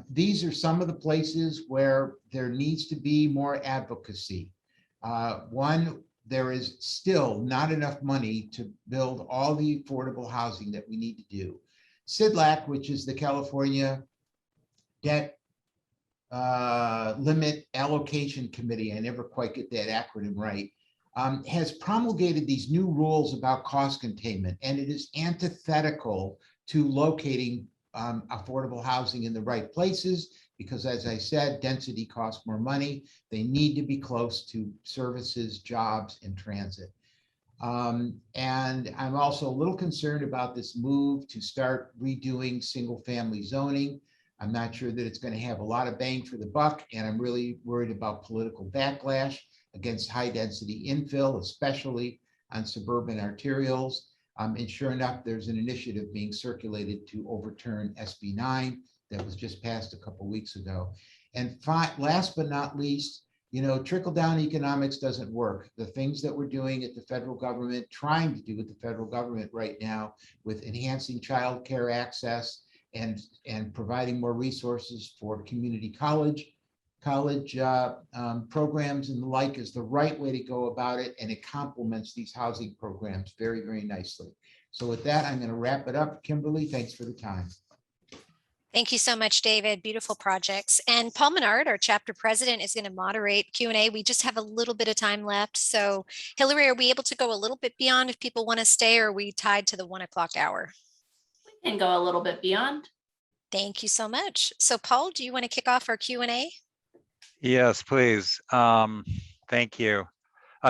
These are some of the places where there needs to be more advocacy. One, there is still not enough money to build all the affordable housing that we need to do. CIDLAC, which is the California Debt Limit Allocation Committee, I never quite get that acronym right, has promulgated these new rules about cost containment, and it is antithetical to locating affordable housing in the right places, because as I said, density costs more money. They need to be close to services, jobs, and transit. And I'm also a little concerned about this move to start redoing single family zoning. I'm not sure that it's going to have a lot of bang for the buck, and I'm really worried about political backlash against high density infill, especially on suburban arterials. And sure enough, there's an initiative being circulated to overturn SB 9 that was just passed a couple of weeks ago. And last but not least, you know, trickle down economics doesn't work. The things that we're doing at the federal government, trying to do with the federal government right now with enhancing childcare access and providing more resources for community college programs and the like is the right way to go about it. And it complements these housing programs very, very nicely. So with that, I'm going to wrap it up. Kimberly, thanks for the time. Thank you so much, David. Beautiful projects. And Paul Menard, our chapter president, is going to moderate Q&A. We just have a little bit of time left. So Hillary, are we able to go a little bit beyond if people want to stay, or are we tied to the 1 o'clock hour? We can go a little bit beyond. Thank you so much. So Paul, do you want to kick off our Q&A? Yes, please. Thank you.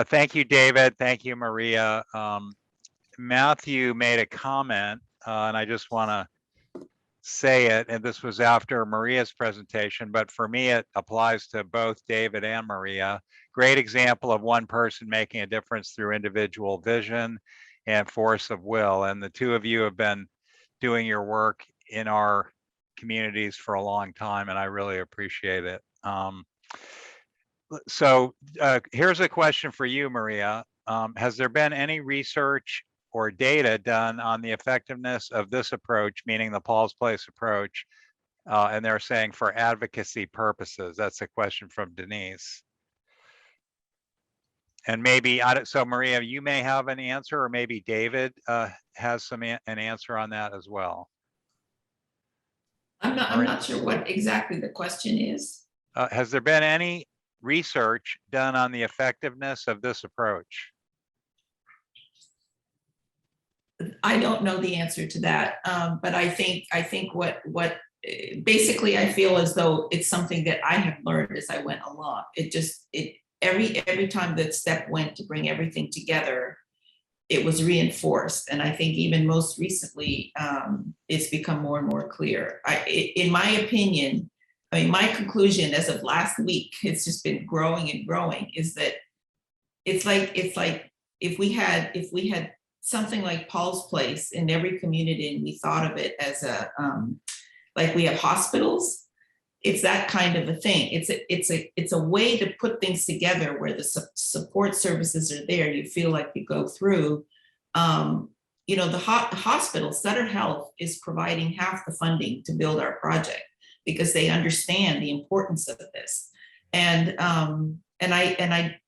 Thank you, David. Thank you, Maria. Matthew made a comment, and I just want to say it, and this was after Maria's presentation, but for me, it applies to both David and Maria. Great example of one person making a difference through individual vision and force of will. And the two of you have been doing your work in our communities for a long time, and I really appreciate it. So here's a question for you, Maria. Has there been any research or data done on the effectiveness of this approach, meaning the Paul's Place approach? And they're saying for advocacy purposes. That's a question from Denise. And maybe, so Maria, you may have an answer, or maybe David has an answer on that as well. I'm not sure what exactly the question is. Has there been any research done on the effectiveness of this approach? I don't know the answer to that, but I think what basically I feel as though it's something that I have learned as I went along. Every time that step went to bring everything together, it was reinforced, and I think even most recently, it's become more and more clear. In my opinion, I mean, my conclusion as of last week, it's just been growing and growing, is that it's like if we had something like Paul's Place in every community, and we thought of it as a like we have hospitals. It's that kind of a thing. It's a way to put things together where the support services are there. You feel like you go through. The hospital, Sutter Health, is providing half the funding to build our project because they understand the importance of this, and I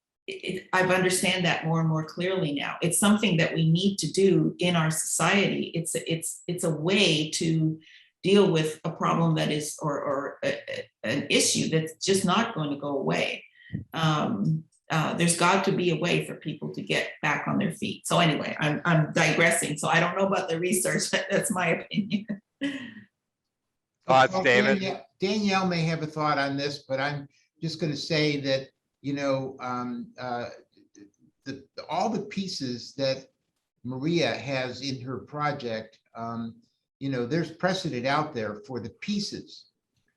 understand that more and more clearly now. It's something that we need to do in our society. It's a way to deal with a problem that is, or an issue that's just not going to go away. There's got to be a way for people to get back on their feet. So anyway, I'm digressing. So I don't know about the research, but that's my opinion. Thoughts, Well, David? Danielle may have a thought on this, but I'm just going to say that, all the pieces that Maria has in her project, there's precedent out there for the pieces.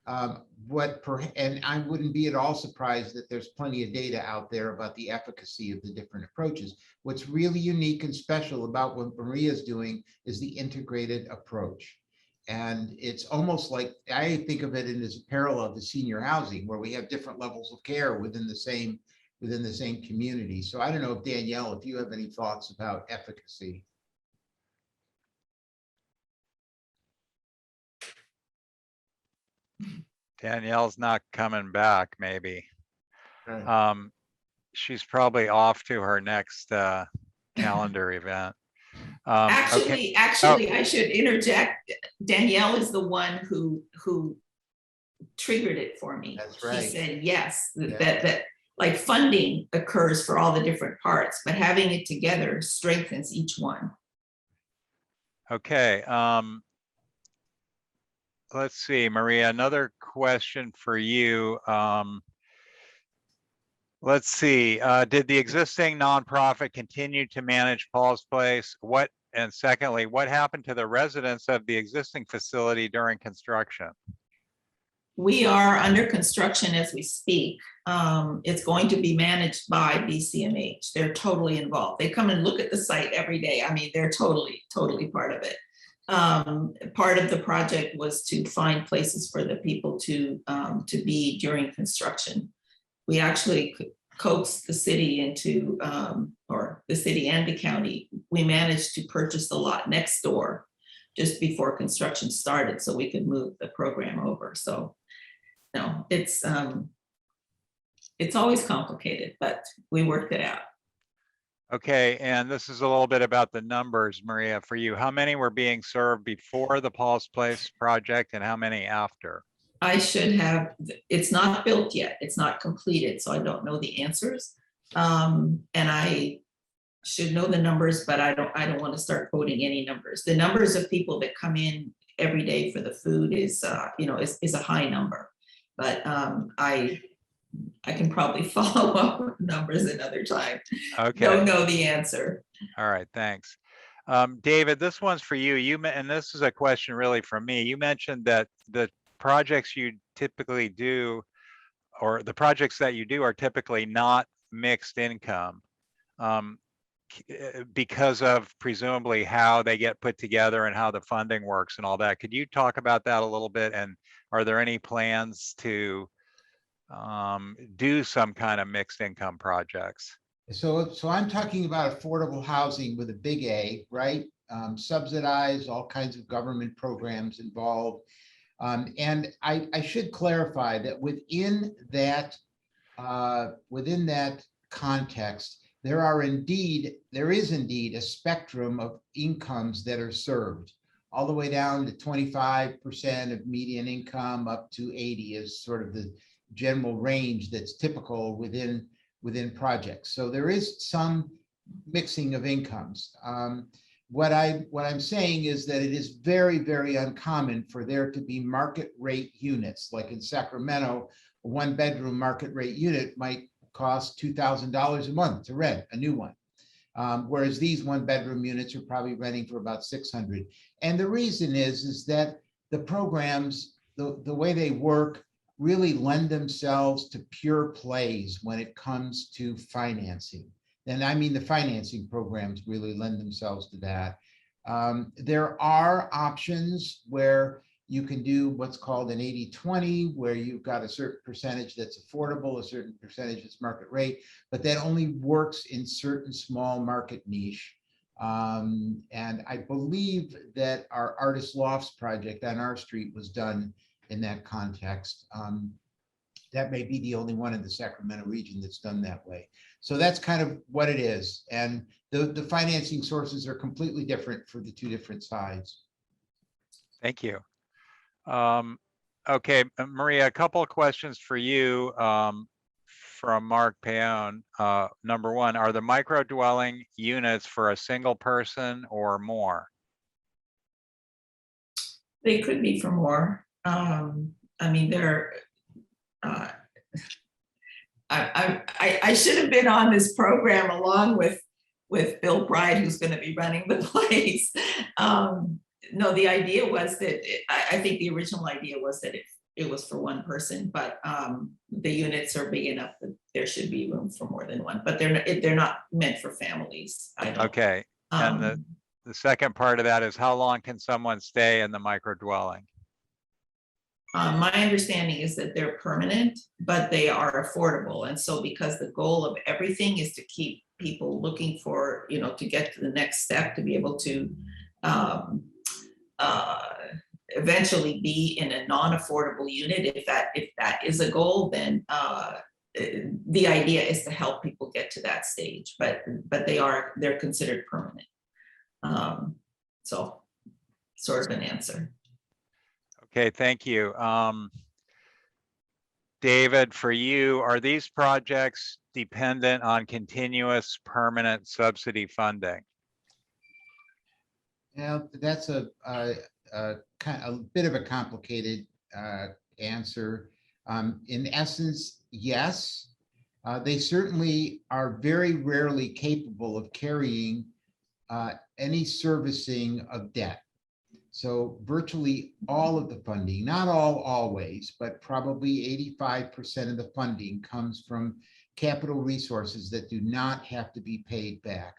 And I wouldn't be at all surprised that there's plenty of data out there about the efficacy of the different approaches. What's really unique and special about what Maria's doing is the integrated approach. And it's almost like, I think of it as a parallel to senior housing, where we have different levels of care within the same community. So I don't know if Danielle, if you have any thoughts about efficacy. Danielle's not coming back, maybe. Right. She's probably off to her next calendar event. Actually, I should interject. Danielle is the one who triggered it for me. That's right. She said yes, Yeah. that like funding occurs for all the different parts, but having it together strengthens each one. Okay. Let's see, Maria, another question for you. Let's see, did the existing nonprofit continue to manage Paul's Place? And secondly, what happened to the residents of the existing facility during construction? We are under construction as we speak. It's going to be managed by BCMH. They're totally involved. They come and look at the site every day. I mean, they're totally part of it. Part of the project was to find places for the people to be during construction. We actually coaxed the city into, or the city and the county, we managed to purchase the lot next door just before construction started so we could move the program over. So no, it's always complicated, but we worked it out. Okay, and this is a little bit about the numbers, Maria, for you. How many were being served before the Paul's Place project and how many after? I should have, it's not built yet. It's not completed, so I don't know the answers. And I should know the numbers, but I don't want to start quoting any numbers. The numbers of people that come in every day for the food is a high number. But I can probably follow up with numbers another time. Okay. Don't know the answer. All right, thanks. David, this one's for you. And this is a question really from me. You mentioned that the projects you typically do, or the projects that you do, are typically not mixed income. Because of presumably how they get put together and how the funding works and all that. Could you talk about that a little bit? And are there any plans to do some kind of mixed income projects? So I'm talking about affordable housing with a big A, right? Subsidized, all kinds of government programs involved. And I should clarify that within that context, there is indeed a spectrum of incomes that are served, all the way down to 25% of median income up to 80 is sort of the general range that's typical within projects. So there is some mixing of incomes. What I'm saying is that it is very, very uncommon for there to be market rate units. Like in Sacramento, a 1-bedroom market rate unit might cost $2,000 a month to rent a new one. Whereas these 1-bedroom units are probably renting for about $600. And the reason is that the programs, the way they work, really lend themselves to pure plays when it comes to financing. And I mean, the financing programs really lend themselves to that. There are options where you can do what's called an 80-20, where you've got a certain percentage that's affordable, a certain percentage that's market rate, but that only works in certain small market niche. And I believe that our Artist Lofts project on our street was done in that context. That may be the only one in the Sacramento region that's done that way. So that's kind of what it is. And the financing sources are completely different for the two different sides. Thank you. Okay, Maria, a couple of questions for you from Mark Paone. Number one, are the micro dwelling units for a single person or more? They could be for more. I mean, they're. I should have been on this program along with Bill Bride, who's going to be running the place. No, the idea was that I think the original idea was that it was for one person, but the units are big enough that there should be room for more than one. But they're not meant for families. Okay, and the second part of that is, how long can someone stay in the micro dwelling? My understanding is that they're permanent, but they are affordable. And so because the goal of everything is to keep people looking for, to get to the next step, to be able to eventually be in a non-affordable unit, if that is a goal, then the idea is to help people get to that stage, but they're considered permanent. So sort of an answer. Okay, thank you. David, for you, are these projects dependent on continuous permanent subsidy funding? Yeah, that's a bit of a complicated answer. In essence, yes. They certainly are very rarely capable of carrying any servicing of debt. So virtually all of the funding, not all always, but probably 85% of the funding comes from capital resources that do not have to be paid back.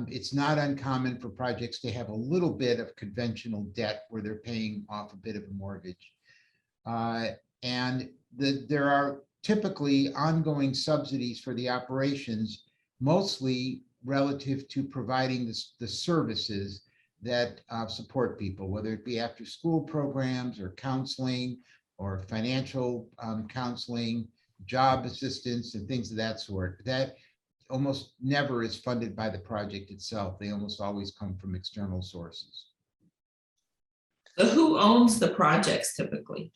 It's not uncommon for projects to have a little bit of conventional debt where they're paying off a bit of a mortgage. And there are typically ongoing subsidies for the operations, mostly relative to providing the services that support people, whether it be after school programs or counseling or financial counseling, job assistance and things of that sort. That almost never is funded by the project itself. They almost always come from external sources. So who owns the projects typically?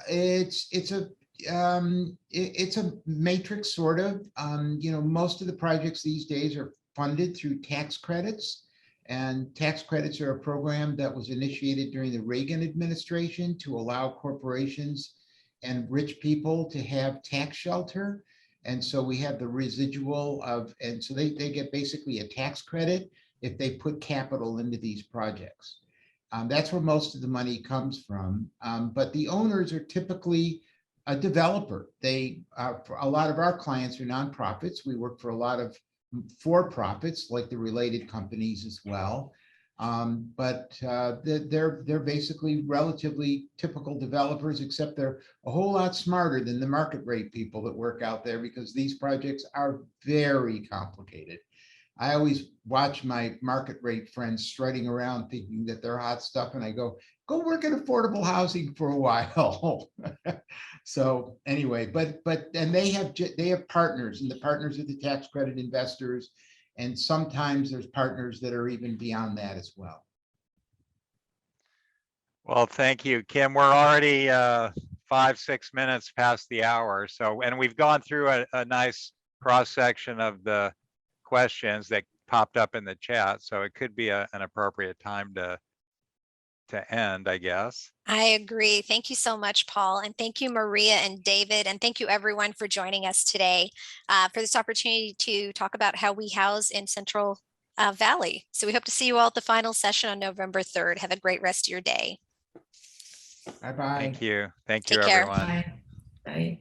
It's a matrix sort of. Most of the projects these days are funded through tax credits. And tax credits are a program that was initiated during the Reagan administration to allow corporations and rich people to have tax shelter. And so we have the residual of, and so they get basically a tax credit if they put capital into these projects. That's where most of the money comes from. But the owners are typically a developer. They, for a lot of our clients are nonprofits. We work for a lot of for-profits like the related companies as well. But they're basically relatively typical developers, except they're a whole lot smarter than the market rate people that work out there, because these projects are very complicated. I always watch my market rate friends strutting around thinking that they're hot stuff, and I go work in affordable housing for a while. So anyway, and they have partners, and the partners are the tax credit investors. And sometimes there's partners that are even beyond that as well. Well, thank you, Kim. We're already 5-6 minutes past the hour. So, and we've gone through a nice cross section of the questions that popped up in the chat. So it could be an appropriate time to end, I guess. I agree. Thank you so much, Paul. And thank you, Maria and David. And thank you everyone for joining us today for this opportunity to talk about how we house in Central Valley. So we hope to see you all at the final session on November 3rd. Have a great rest of your day. Bye-bye. Thank you. Thank you, Take care. everyone. Bye. Bye.